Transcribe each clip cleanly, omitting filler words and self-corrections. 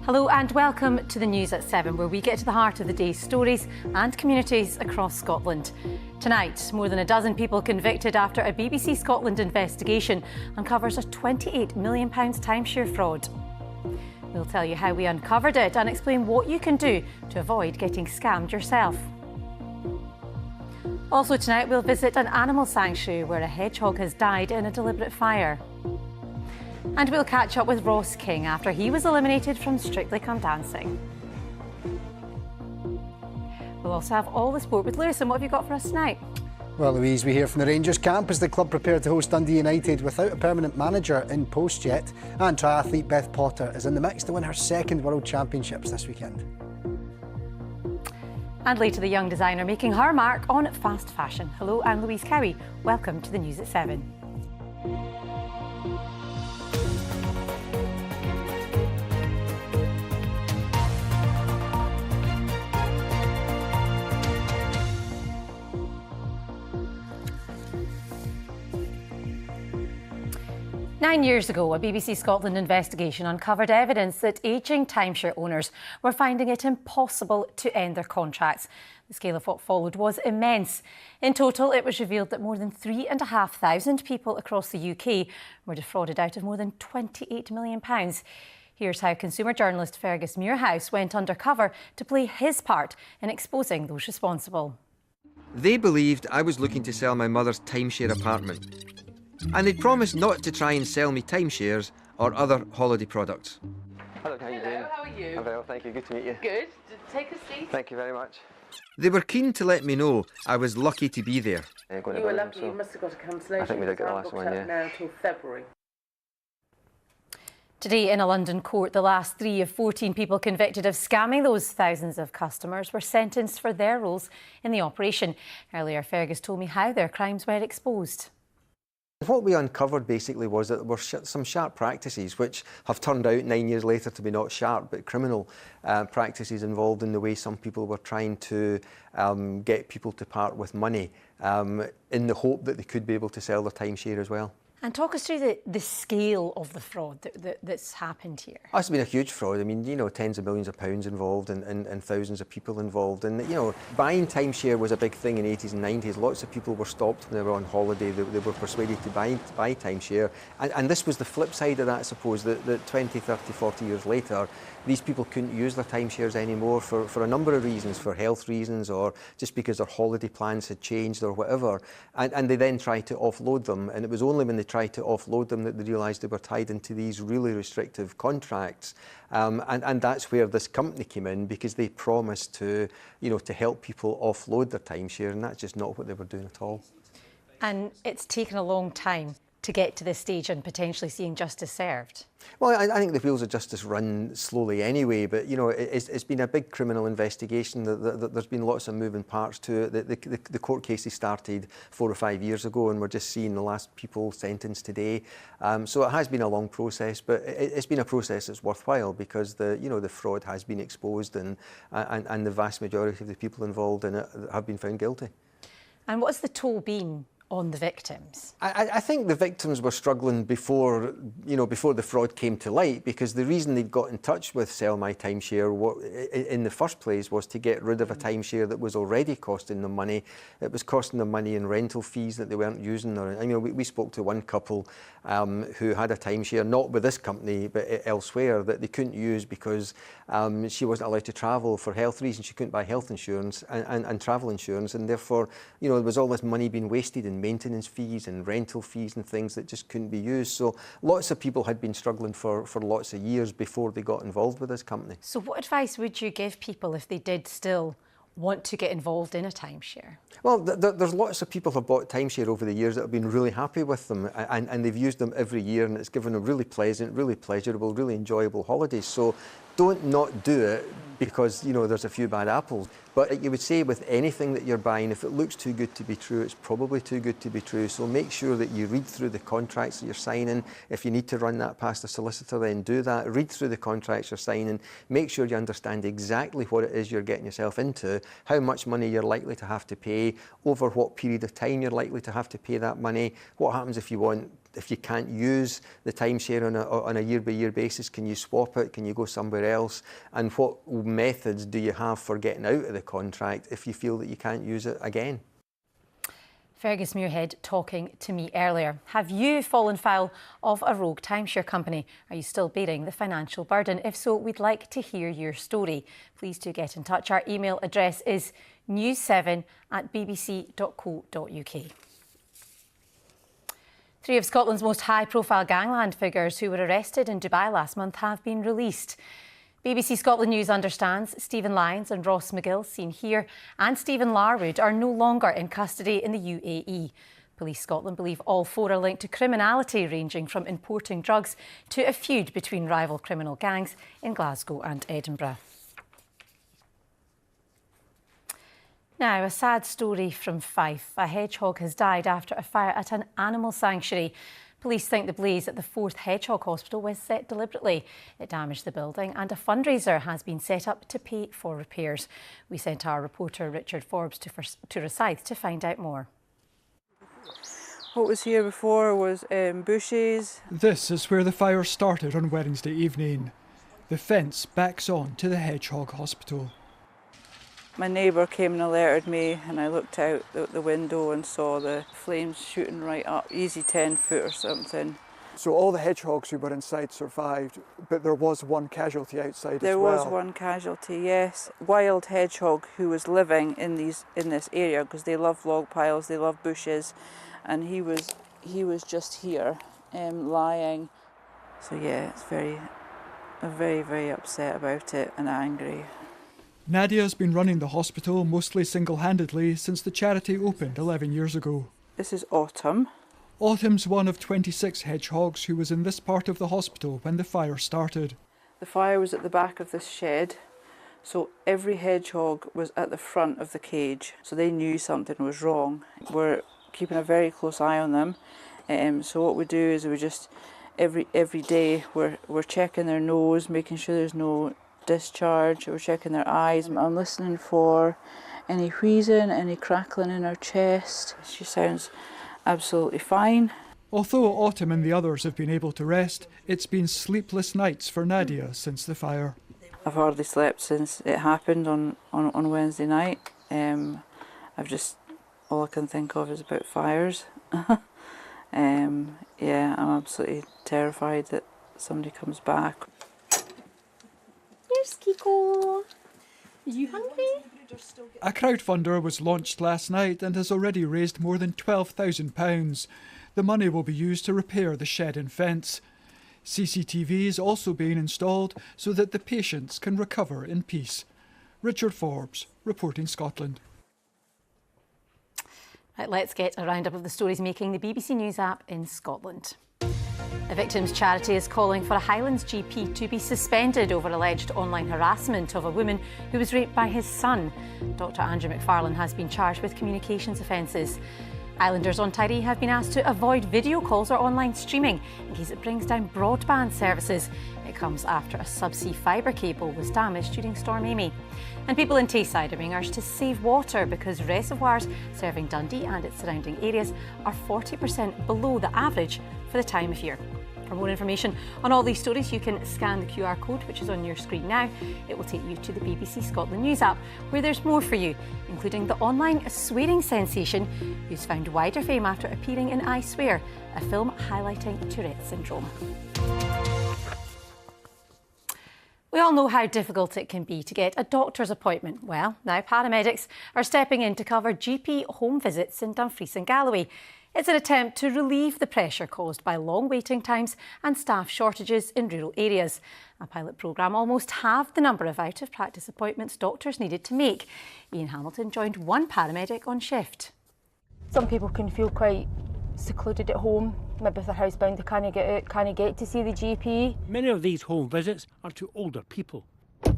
Hello and welcome to the News at 7, where we get to the heart of the day's stories and communities across Scotland. Tonight, more than a dozen people convicted after a BBC Scotland investigation uncovers a £28 million timeshare fraud. We'll tell you how we uncovered it and explain what you can do to avoid getting scammed yourself. Also tonight, we'll visit an animal sanctuary where a hedgehog has died in a deliberate fire. And we'll catch up with Ross King after he was eliminated from Strictly Come Dancing. We'll also have all the sport with Lewis. And what have you got for us tonight? Well, Louise, we hear from the Rangers camp as the club prepare to host Dundee United without a permanent manager in post yet. And triathlete Beth Potter is in the mix to win her second World Championships this weekend. And later, the young designer making her mark on fast fashion. Hello, I'm Louise Cowie. Welcome to the News at 7. 9 years ago, a BBC Scotland investigation uncovered evidence that ageing timeshare owners were finding it impossible to end their contracts. The scale of what followed was immense. In total, it was revealed that more than 3,500 people across the UK were defrauded out of more than £28 million. Here's how consumer journalist Fergus Muirhouse went undercover to play his part in exposing those responsible. They believed I was looking to sell my mother's timeshare apartment. And they'd promised not to try and sell me timeshares or other holiday products. Hello, how are you doing? How are you? I'm very well, thank you. Good to meet you. Good. Take a seat. Thank you very much. They were keen to let me know I was lucky to be there. You were lucky. You must have got a cancellation. I think we did get the last one, yeah. Now until February. Today in a London court, the last 3 of 14 people convicted of scamming those thousands of customers were sentenced for their roles in the operation. Earlier, Fergus told me how their crimes were exposed. What we uncovered basically was that there were some sharp practices which have turned out 9 years later to be not sharp but criminal practices involved in the way some people were trying to get people to part with money in the hope that they could be able to sell their timeshare as well. And talk us through the scale of the fraud that's happened here. Oh, it's been a huge fraud. I mean, you know, tens of millions of pounds involved and thousands of people involved. And, you know, buying timeshare was a big thing in the 80s and 90s. Lots of people were stopped when they were on holiday. They were persuaded to buy timeshare. And this was the flip side of that, I suppose, that 20, 30, 40 years later, these people couldn't use their timeshares anymore for a number of reasons, for health reasons or just because their holiday plans had changed or whatever. And they then tried to offload them. And it was only when they tried to offload them that they realised they were tied into these really restrictive contracts. And that's where this company came in, because they promised to, you know, to help people offload their timeshare, and that's just not what they were doing at all. And it's taken a long time to get to this stage and potentially seeing justice served. Well, I think the wheels of justice run slowly anyway, but, you know, it's been a big criminal investigation. There's been lots of moving parts to it. The court cases started 4 or 5 years ago, and we're just seeing the last people sentenced today. So it has been a long process, but it's been a process that's worthwhile, because the fraud has been exposed, and the vast majority of the people involved in it have been found guilty. And what's the toll been on the victims? I think the victims were struggling before the fraud came to light, because the reason they'd got in touch with Sell My Timeshare in the first place was to get rid of a timeshare that was already costing them money. It was costing them money in rental fees that they weren't using. We spoke to one couple who had a timeshare, not with this company but elsewhere, that they couldn't use because she wasn't allowed to travel for health reasons. She couldn't buy health insurance and travel insurance, and therefore, you know, there was all this money being wasted in maintenance fees and rental fees and things that just couldn't be used. So lots of people had been struggling for lots of years before they got involved with this company. So what advice would you give people if they did still want to get involved in a timeshare? Well, there's lots of people who have bought timeshare over the years that have been really happy with them, and they've used them every year, and it's given them really pleasant, really pleasurable, really enjoyable holidays. So don't not do it because, you know, there's a few bad apples. But you would say with anything that you're buying, if it looks too good to be true, it's probably too good to be true. So make sure that you read through the contracts that you're signing. If you need to run that past a solicitor, then do that. Read through the contracts you're signing. Make sure you understand exactly what it is you're getting yourself into, how much money you're likely to have to pay, over what period of time you're likely to have to pay that money, what happens if you want If you can't use the timeshare on a year-by-year basis, can you swap it? Can you go somewhere else? And what methods do you have for getting out of the contract if you feel that you can't use it again? Fergus Muirhead talking to me earlier. Have you fallen foul of a rogue timeshare company? Are you still bearing the financial burden? If so, we'd like to hear your story. Please do get in touch. Our email address is news7@bbc.co.uk. 3 of Scotland's most high-profile Gangland figures who were arrested in Dubai last month have been released. BBC Scotland News understands Stephen Lyons and Ross McGill, seen here, and Stephen Larwood are no longer in custody in the UAE. Police Scotland believe all 4 are linked to criminality ranging from importing drugs to a feud between rival criminal gangs in Glasgow and Edinburgh. Now, a sad story from Fife. A hedgehog has died after a fire at an animal sanctuary. Police think the blaze at the 4th Hedgehog Hospital was set deliberately. It damaged the building and a fundraiser has been set up to pay for repairs. We sent our reporter Richard Forbes to Rosyth to find out more. What was here before was bushes. This is where the fire started on Wednesday evening. The fence backs on to the Hedgehog Hospital. My neighbour came and alerted me and I looked out the window and saw the flames shooting right up, easy 10 foot or something. So all the hedgehogs who were inside survived, but there was one casualty outside as well? There was one casualty, yes. Wild hedgehog who was living in this area because they love log piles, they love bushes, and he was just here, lying. So yeah, I'm very upset about it and angry. Nadia's been running the hospital mostly single-handedly since the charity opened 11 years ago. This is Autumn. Autumn's one of 26 hedgehogs who was in this part of the hospital when the fire started. The fire was at the back of this shed, so every hedgehog was at the front of the cage, so they knew something was wrong. We're keeping a very close eye on them, so what we do is we just, every day, we're checking their nose, making sure there's no discharge, we're checking their eyes. I'm listening for any wheezing, any crackling in her chest. She sounds absolutely fine. Although Autumn and the others have been able to rest, it's been sleepless nights for Nadia since the fire. I've hardly slept since it happened on Wednesday night. All I can think of is about fires. Yeah, I'm absolutely terrified that somebody comes back. Here's Kiko. Are you hungry? A crowdfunder was launched last night and has already raised more than £12,000. The money will be used to repair the shed and fence. CCTV is also being installed so that the patients can recover in peace. Richard Forbes, reporting Scotland. Right, let's get a roundup of the stories making the BBC News app in Scotland. A victims' charity is calling for a Highlands GP to be suspended over alleged online harassment of a woman who was raped by his son. Dr Andrew McFarlane has been charged with communications offences. Islanders on Tiree have been asked to avoid video calls or online streaming in case it brings down broadband services. It comes after a subsea fibre cable was damaged during Storm Amy. And people in Tayside are being urged to save water because reservoirs serving Dundee and its surrounding areas are 40% below the average for the time of year. For more information on all these stories, you can scan the QR code which is on your screen now. It will take you to the BBC Scotland News app, where there's more for you, including the online swearing sensation who's found wider fame after appearing in I Swear, a film highlighting Tourette's syndrome. We all know how difficult it can be to get a doctor's appointment. Well, now paramedics are stepping in to cover GP home visits in Dumfries and Galloway. It's an attempt to relieve the pressure caused by long waiting times and staff shortages in rural areas. A pilot programme almost halved the number of out-of-practice appointments doctors needed to make. Ian Hamilton joined one paramedic on shift. Some people can feel quite secluded at home. Maybe if they're housebound, they can't get out, can't get to see the GP. Many of these home visits are to older people So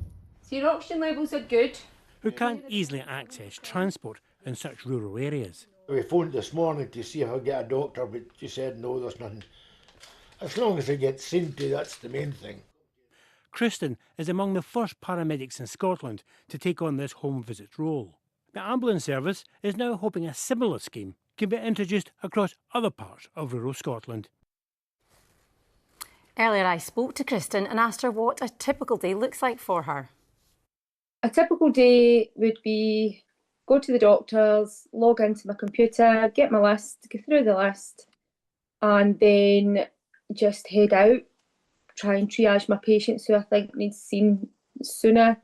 your oxygen levels are good. who can't easily access transport in such rural areas. We phoned this morning to see if I get a doctor, but she said no, there's nothing. As long as I get seen to, that's the main thing. Kristen is among the first paramedics in Scotland to take on this home visit role. The ambulance service is now hoping a similar scheme can be introduced across other parts of rural Scotland. Earlier I spoke to Kristen and asked her what a typical day looks like for her. A typical day would be go to the doctors, log into my computer, get my list, go through the list, and then just head out, try and triage my patients who I think need seen sooner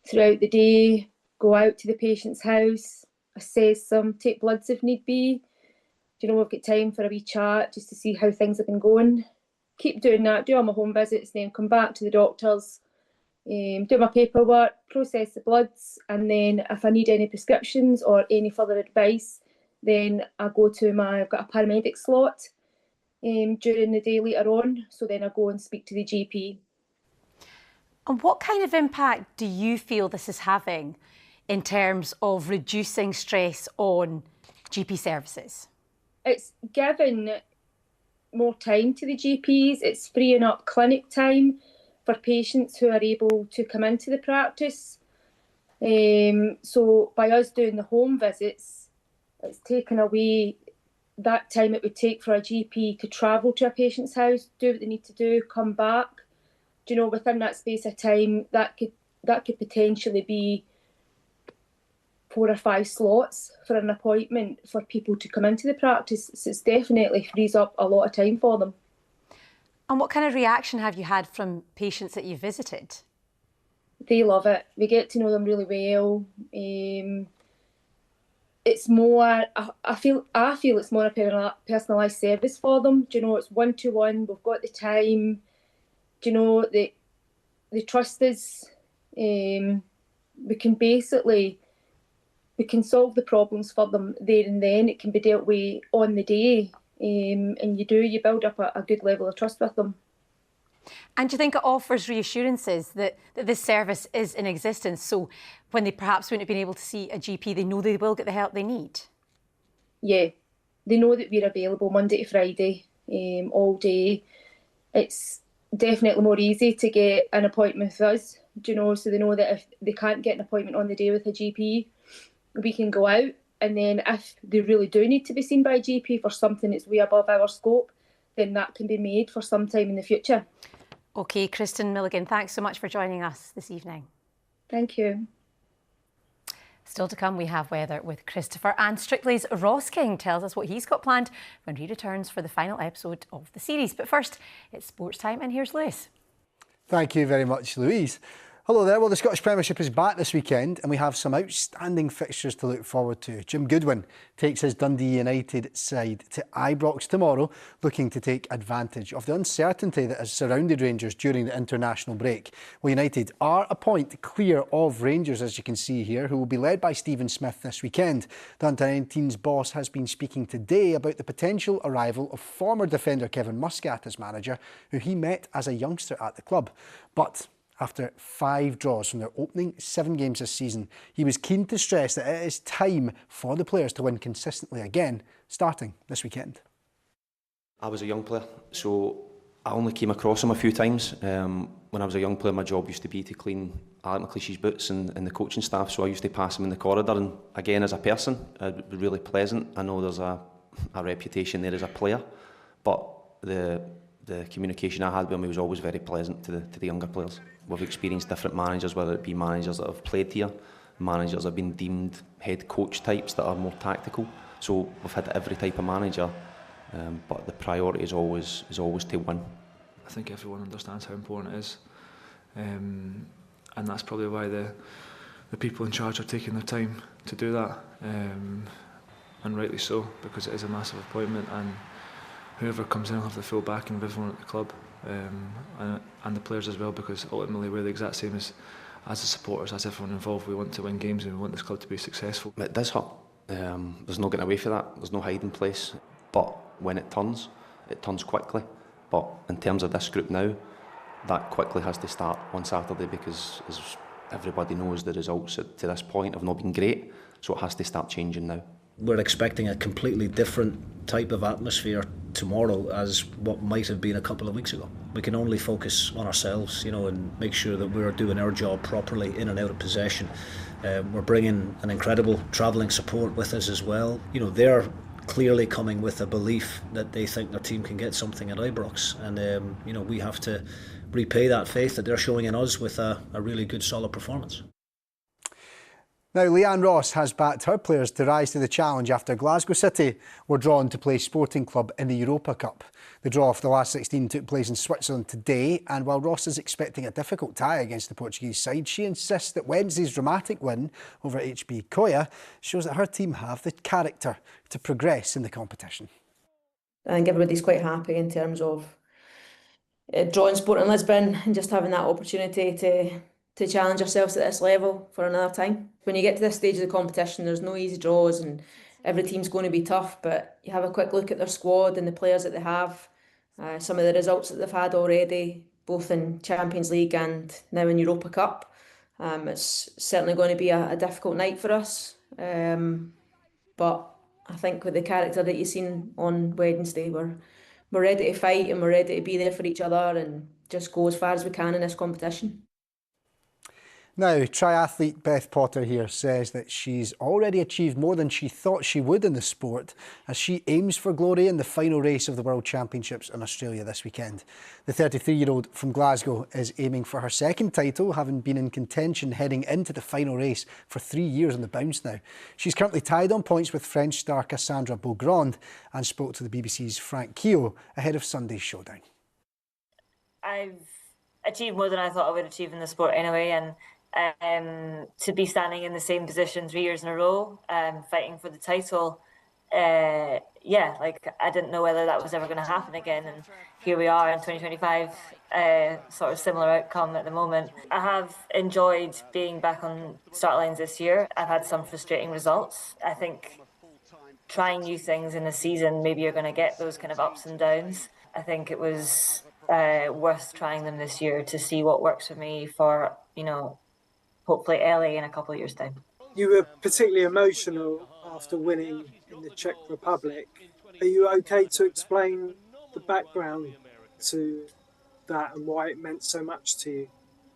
throughout the day, go out to the patient's house, assess them, take bloods if need be. We've got time for a wee chat just to see how things have been going. Keep doing that, do all my home visits, then come back to the doctors, do my paperwork, process the bloods, and then if I need any prescriptions or any further advice, then I've got a paramedic slot during the day later on, so then I go and speak to the GP. And what kind of impact do you feel this is having in terms of reducing stress on GP services? It's given more time to the GPs, it's freeing up clinic time for patients who are able to come into the practice. So by us doing the home visits, it's taken away that time it would take for a GP to travel to a patient's house, do what they need to do, come back. Within that space of time, that could potentially be 4 or 5 slots for an appointment for people to come into the practice. So it's definitely frees up a lot of time for them. And what kind of reaction have you had from patients that you've visited? They love it. We get to know them really well. It's more, I feel it's more a personalised service for them. It's one-to-one, we've got the time. They trust us. We can solve the problems for them there and then. It can be dealt with on the day. And you build up a good level of trust with them. And do you think it offers reassurances that this service is in existence, so when they perhaps wouldn't have been able to see a GP, they know they will get the help they need? Yeah, they know that we're available Monday to Friday, all day. It's definitely more easy to get an appointment with us, so they know that if they can't get an appointment on the day with a GP, we can go out. And then if they really do need to be seen by a GP for something that's way above our scope, then that can be made for some time in the future. OK, Kristen Milligan, thanks so much for joining us this evening. Thank you. Still to come, we have weather with Christopher, and Strictly's Ross King tells us what he's got planned when he returns for the final episode of the series. But first, it's sports time, and here's Lewis. Thank you very much, Louise. Hello there. Well, the Scottish Premiership is back this weekend and we have some outstanding fixtures to look forward to. Jim Goodwin takes his Dundee United side to Ibrox tomorrow, looking to take advantage of the uncertainty that has surrounded Rangers during the international break. Well, United are a point clear of Rangers, as you can see here, who will be led by Stephen Smith this weekend. The Under-19's boss has been speaking today about the potential arrival of former defender Kevin Muscat as manager, who he met as a youngster at the club. But after 5 draws from their opening 7 games this season, he was keen to stress that it is time for the players to win consistently again, starting this weekend. I was a young player, so I only came across him a few times. When I was a young player, my job used to be to clean Alec McLeish's boots and the coaching staff, so I used to pass him in the corridor. And again, as a person, it was really pleasant. I know there's a reputation there as a player, but the communication I had with him was always very pleasant to the younger players. We've experienced different managers, whether it be managers that have played here, managers that have been deemed head coach types that are more tactical. So we've had every type of manager, but the priority is always to win. I think everyone understands how important it is, and that's probably why the people in charge are taking their time to do that, and rightly so, because it is a massive appointment, and whoever comes in will have the full backing of everyone at the club, and the players as well, because ultimately we're the exact same as the supporters, as everyone involved. We want to win games and we want this club to be successful. It does hurt. There's no getting away from that. There's no hiding place. But when it turns quickly. But in terms of this group now, that quickly has to start on Saturday, because as everybody knows, the results to this point have not been great, so it has to start changing now. We're expecting a completely different type of atmosphere tomorrow as what might have been a couple of weeks ago. We can only focus on ourselves, and make sure that we're doing our job properly in and out of possession. We're bringing an incredible travelling support with us as well. They're clearly coming with a belief that they think their team can get something at Ibrox, and we have to repay that faith that they're showing in us with a really good, solid performance. Now, Leanne Ross has backed her players to rise to the challenge after Glasgow City were drawn to play Sporting Club in the Europa Cup. The draw for the last 16 took place in Switzerland today, and while Ross is expecting a difficult tie against the Portuguese side, she insists that Wednesday's dramatic win over HB Koya shows that her team have the character to progress in the competition. I think everybody's quite happy in terms of drawing Sporting Lisbon and just having that opportunity to challenge ourselves at this level for another time. When you get to this stage of the competition, there's no easy draws and every team's going to be tough, but you have a quick look at their squad and the players that they have, some of the results that they've had already, both in Champions League and now in Europa Cup. It's certainly going to be a difficult night for us, but I think with the character that you've seen on Wednesday, we're ready to fight and we're ready to be there for each other and just go as far as we can in this competition. Now, triathlete Beth Potter here says that she's already achieved more than she thought she would in the sport as she aims for glory in the final race of the World Championships in Australia this weekend. The 33-year-old from Glasgow is aiming for her second title, having been in contention heading into the final race for 3 years on the bounce now. She's currently tied on points with French star Cassandra Beaugrand and spoke to the BBC's Frank Keogh ahead of Sunday's showdown. I've achieved more than I thought I would achieve in the sport anyway, and to be standing in the same position 3 years in a row, fighting for the title, I didn't know whether that was ever going to happen again, and here we are in 2025, sort of similar outcome at the moment. I have enjoyed being back on start lines this year. I've had some frustrating results. I think trying new things in the season, maybe you're going to get those kind of ups and downs. I think it was worth trying them this year to see what works for me for, hopefully early in a couple of years' time. You were particularly emotional after winning in the Czech Republic. Are you okay to explain the background to that and why it meant so much to you?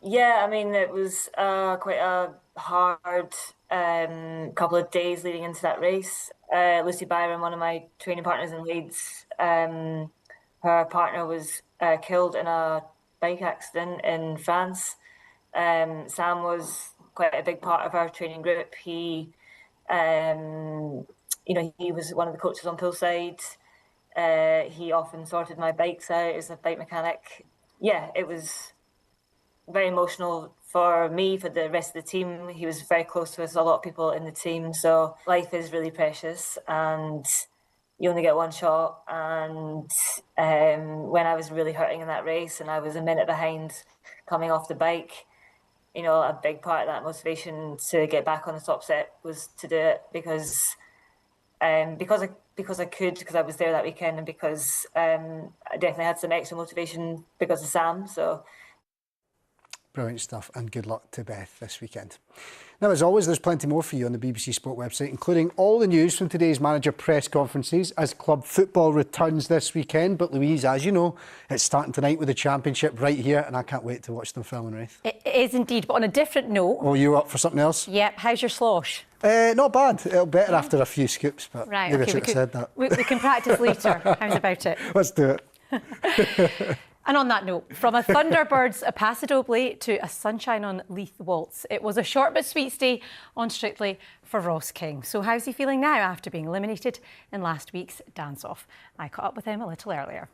Yeah, I mean, it was quite a hard couple of days leading into that race. Lucy Byron, one of my training partners in Leeds, her partner was killed in a bike accident in France. Sam was quite a big part of our training group. He was one of the coaches on poolside. He often sorted my bikes out as a bike mechanic. Yeah, it was very emotional for me, for the rest of the team. He was very close to us, a lot of people in the team. So life is really precious and you only get one shot. And when I was really hurting in that race and I was a minute behind coming off the bike, a big part of that motivation to get back on the top set was to do it because I could, because I was there that weekend, and because I definitely had some extra motivation because of Sam. So brilliant stuff, and good luck to Beth this weekend. Now, as always, there's plenty more for you on the BBC Sport website, including all the news from today's manager press conferences as club football returns this weekend. But Louise, as you know, it's starting tonight with the Championship right here, and I can't wait to watch them, Phil and Raith. It is indeed, but on a different note. Oh, you up for something else? Yep. How's your slosh? Not bad. It'll be better after a few scoops, but right, maybe okay, I should have said that. We can practice later. How's about it? Let's do it. And on that note, from a Thunderbirds a Paso Doble to a Sunshine on Leith waltz, it was a short but sweet stay on Strictly for Ross King. So how's he feeling now after being eliminated in last week's dance-off? I caught up with him a little earlier.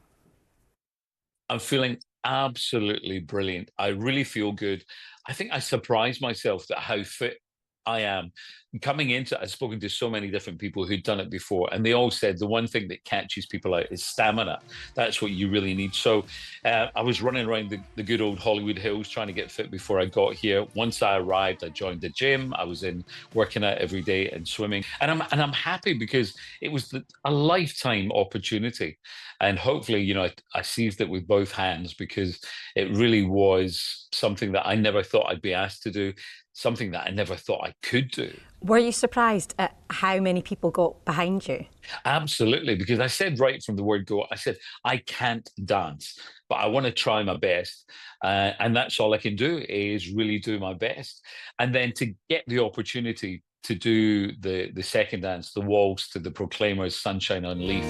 I'm feeling absolutely brilliant. I really feel good. I think I surprised myself at how fit I am. Coming into it, I've spoken to so many different people who'd done it before, and they all said the one thing that catches people out is stamina. That's what you really need. So I was running around the good old Hollywood Hills trying to get fit before I got here. Once I arrived, I joined the gym. I was in working out every day and swimming, and I'm happy because it was a lifetime opportunity, and hopefully, I seized it with both hands because it really was something that I never thought I'd be asked to do. Something that I never thought I could do. Were you surprised at how many people got behind you? Absolutely, because I said right from the word go, I said, I can't dance, but I want to try my best. And that's all I can do is really do my best. And then to get the opportunity to do the second dance, the waltz to the Proclaimers' Sunshine on Leaf.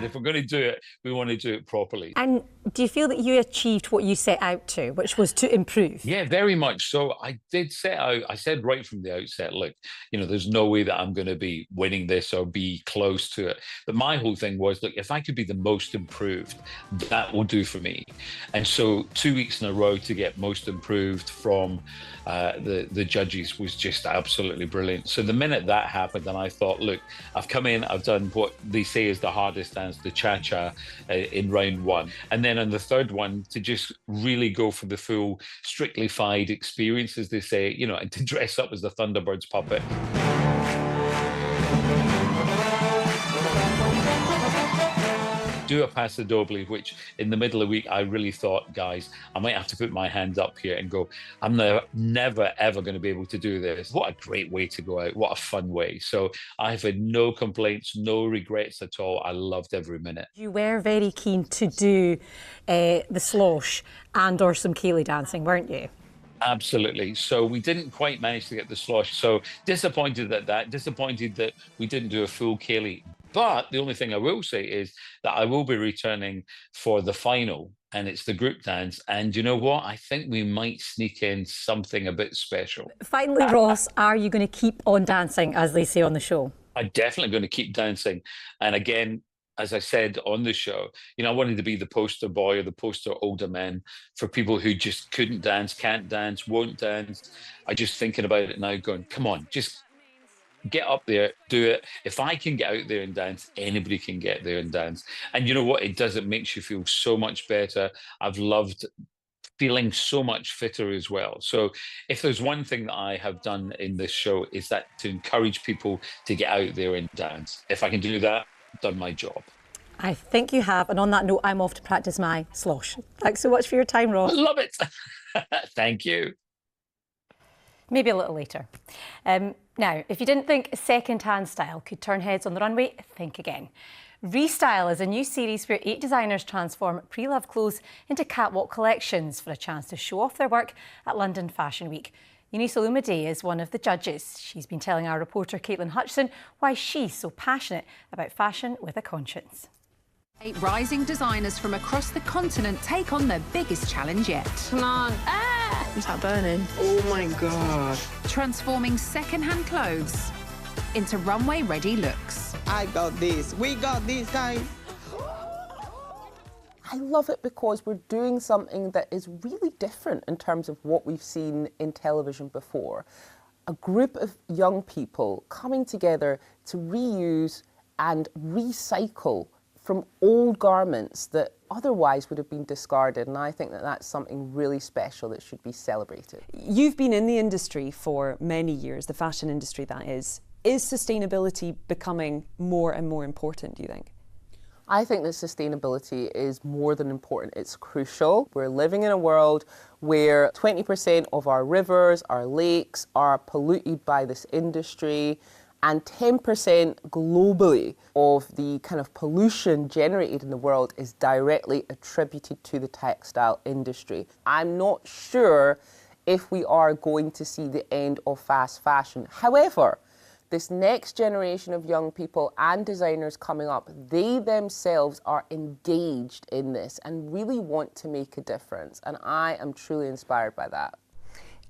If we're going to do it, we want to do it properly. And do you feel that you achieved what you set out to, which was to improve? Yeah, very much so. I did set out, I said right from the outset, look, you know, there's no way that I'm going to be winning this or be close to it. But my whole thing was, look, if I could be the most improved, that will do for me. And so 2 weeks in a row to get most improved from the judges was just absolutely brilliant. So the minute that happened, and I thought, look, I've come in, I've done what they say is the hardest dance, the cha-cha, in round one. And then on the third one, to just really go for the full Strictly-fied experience, as they say, you know, and to dress up as the Thunderbirds puppet. Do a paso doble, which in the middle of the week, I really thought, guys, I might have to put my hand up here and go, I'm never, ever going to be able to do this. What a great way to go out. What a fun way. So I've had no complaints, no regrets at all. I loved every minute. You were very keen to do the slosh and or some ceilidh dancing, weren't you? Absolutely. So we didn't quite manage to get the slosh. So disappointed at that, disappointed that we didn't do a full ceilidh. But the only thing I will say is that I will be returning for the final, and it's the group dance. And you know what? I think we might sneak in something a bit special. Finally, Ross, are you going to keep on dancing, as they say on the show? I'm definitely going to keep dancing. And again, as I said on the show, you know, I wanted to be the poster boy or the poster older man for people who just couldn't dance, can't dance, won't dance. I just thinking about it now going, come on, just get up there, do it. If I can get out there and dance, anybody can get there and dance. And you know what it does? It makes you feel so much better. I've loved feeling so much fitter as well. So if there's one thing that I have done in this show is that to encourage people to get out there and dance. If I can do that, I've done my job. I think you have. And on that note, I'm off to practice my slosh. Thanks so much for your time, Ross. I love it. Thank you. Maybe a little later. Now, if you didn't think second-hand style could turn heads on the runway, think again. Restyle is a new series where 8 designers transform pre-loved clothes into catwalk collections for a chance to show off their work at London Fashion Week. Eunice Olumide is one of the judges. She's been telling our reporter Caitlin Hutchison why she's so passionate about fashion with a conscience. 8 rising designers from across the continent take on their biggest challenge yet. Come on. Ah! Is that burning? Oh my God. Transforming second-hand clothes into runway-ready looks. I got this. We got this, guys. I love it because we're doing something that is really different in terms of what we've seen in television before. A group of young people coming together to reuse and recycle from old garments that otherwise would have been discarded, and I think that that's something really special that should be celebrated. You've been in the industry for many years, the fashion industry that is. Is sustainability becoming more and more important, do you think? I think that sustainability is more than important, it's crucial. We're living in a world where 20% of our rivers, our lakes are polluted by this industry, and 10% globally of the kind of pollution generated in the world is directly attributed to the textile industry. I'm not sure if we are going to see the end of fast fashion. However, this next generation of young people and designers coming up, they themselves are engaged in this and really want to make a difference. And I am truly inspired by that.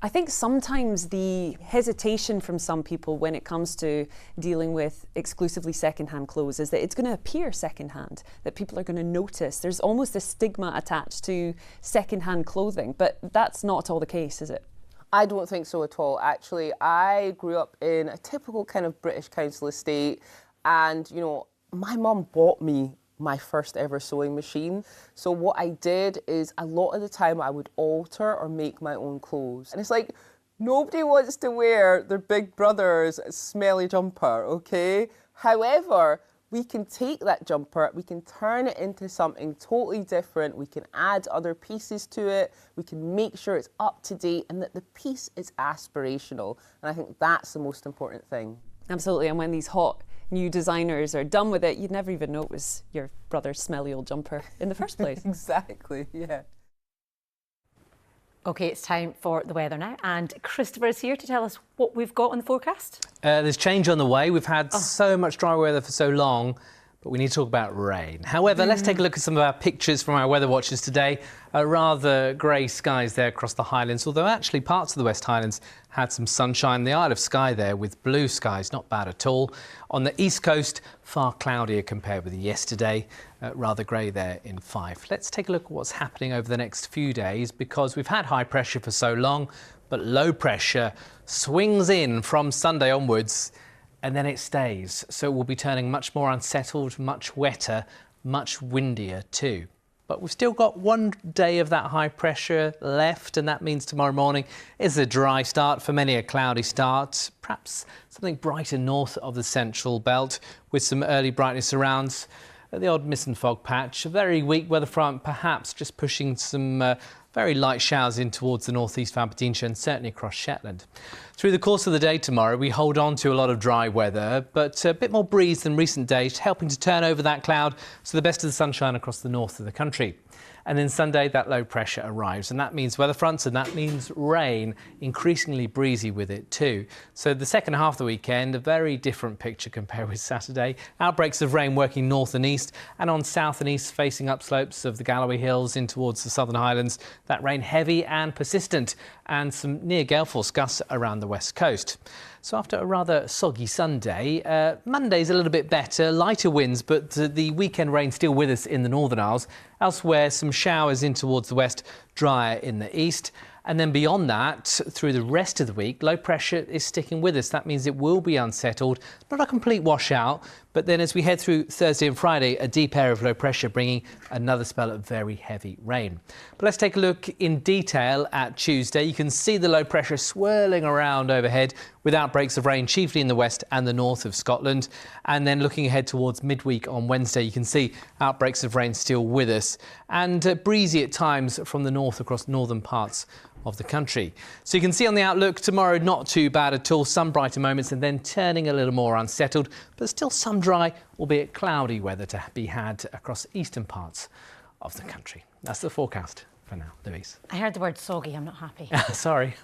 I think sometimes the hesitation from some people when it comes to dealing with exclusively second-hand clothes is that it's going to appear second-hand, that people are going to notice. There's almost a stigma attached to second-hand clothing, but that's not at all the case, is it? I don't think so at all, actually. I grew up in a typical kind of British council estate, and, you know, my mum bought me my first ever sewing machine. So what I did is a lot of the time I would alter or make my own clothes. And it's like, nobody wants to wear their big brother's smelly jumper, okay? However, we can take that jumper, we can turn it into something totally different, we can add other pieces to it, we can make sure it's up to date and that the piece is aspirational. And I think that's the most important thing. Absolutely, and when these hot new designers are done with it, you'd never even know it was your brother's smelly old jumper in the first place. Exactly, yeah. OK, it's time for the weather now, and Christopher is here to tell us what we've got on the forecast. There's change on the way. We've had so much dry weather for so long, but we need to talk about rain. However, let's take a look at some of our pictures from our weather watchers today. Rather grey skies there across the Highlands, although actually parts of the West Highlands had some sunshine. The Isle of Skye there with blue skies, not bad at all. On the East Coast, far cloudier compared with yesterday. Rather grey there in Fife. Let's take a look at what's happening over the next few days, because we've had high pressure for so long, but low pressure swings in from Sunday onwards and then it stays. So we'll be turning much more unsettled, much wetter, much windier too. But we've still got one day of that high pressure left, and that means tomorrow morning is a dry start, for many a cloudy start. Perhaps something brighter north of the central belt with some early brightness around. The odd mist and fog patch, a very weak weather front, perhaps just pushing some very light showers in towards the northeast of Aberdeenshire and certainly across Shetland. Through the course of the day tomorrow, we hold on to a lot of dry weather, but a bit more breeze than recent days, helping to turn over that cloud, so the best of the sunshine across the north of the country. And then Sunday, that low pressure arrives, and that means weather fronts, and that means rain, increasingly breezy with it too. So the second half of the weekend, a very different picture compared with Saturday. Outbreaks of rain working north and east, and on south and east facing upslopes of the Galloway Hills in towards the southern Highlands. That rain heavy and persistent, and some near gale force gusts around the west coast. So after a rather soggy Sunday, Monday's a little bit better, lighter winds, but the weekend rain still with us in the Northern Isles. Elsewhere, some showers in towards the west, drier in the east. And then beyond that, through the rest of the week, low pressure is sticking with us. That means it will be unsettled, not a complete washout, but then as we head through Thursday and Friday, a deep area of low pressure bringing another spell of very heavy rain. But let's take a look in detail at Tuesday. You can see the low pressure swirling around overhead with outbreaks of rain, chiefly in the west and the north of Scotland. And then looking ahead towards midweek on Wednesday, you can see outbreaks of rain still with us and breezy at times from the north across northern parts of the country. So you can see on the outlook tomorrow, not too bad at all. Some brighter moments and then turning a little more unsettled, but still some dry, albeit cloudy weather to be had across eastern parts of the country. That's the forecast for now. Louise. I heard the word soggy. I'm not happy. Sorry.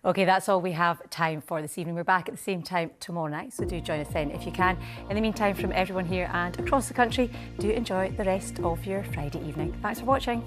OK, that's all we have time for this evening. We're back at the same time tomorrow night, so do join us then if you can. In the meantime, from everyone here and across the country, do enjoy the rest of your Friday evening. Thanks for watching.